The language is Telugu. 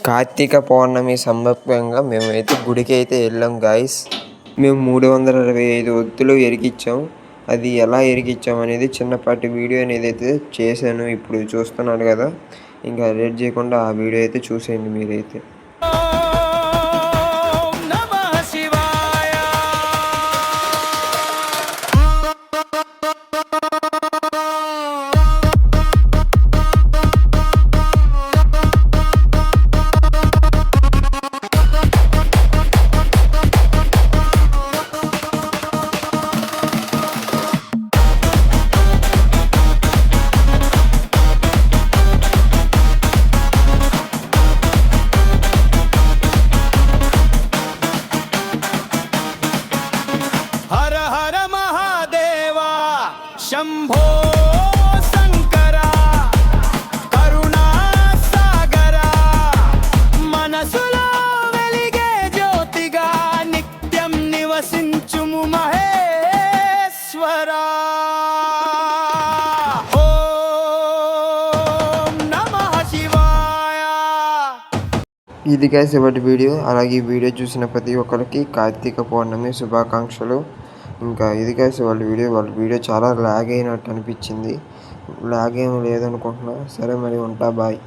కార్తీక పౌర్ణమి సందర్భంగా మేమైతే గుడికి అయితే వెళ్ళాం గాయస్. మేము 325 ఒత్తులు ఎరికిచ్చాం. అది ఎలా ఎరికిచ్చాం అనేది చిన్నపాటి వీడియో అనేది అయితే చేశాను. ఇప్పుడు చూస్తున్నారు కదా, ఇంకా లేట్ చేయకుండా ఆ వీడియో అయితే చూసేయండి మీరైతే. హర హర మహాదేవా శంభో శంకర కరుణా సాగర మనసులో వెలిగే జ్యోతిగా నిత్యం నివసించుము మహేశ్వరా. ఓం నమః శివాయ. ఇది గాయస్ ఇవాటి వీడియో. అలాగే ఈ వీడియో చూసిన ప్రతి ఒక్కరికి కార్తీక పౌర్ణమి శుభాకాంక్షలు. ఇంకా ఇది గాయస్ వాళ్ళ వీడియో చాలా లాగ్ అయినట్టు అనిపించింది. లాగ్ ఏమీ లేదనుకుంటున్నా. సరే మరి ఉంటా, బాయ్.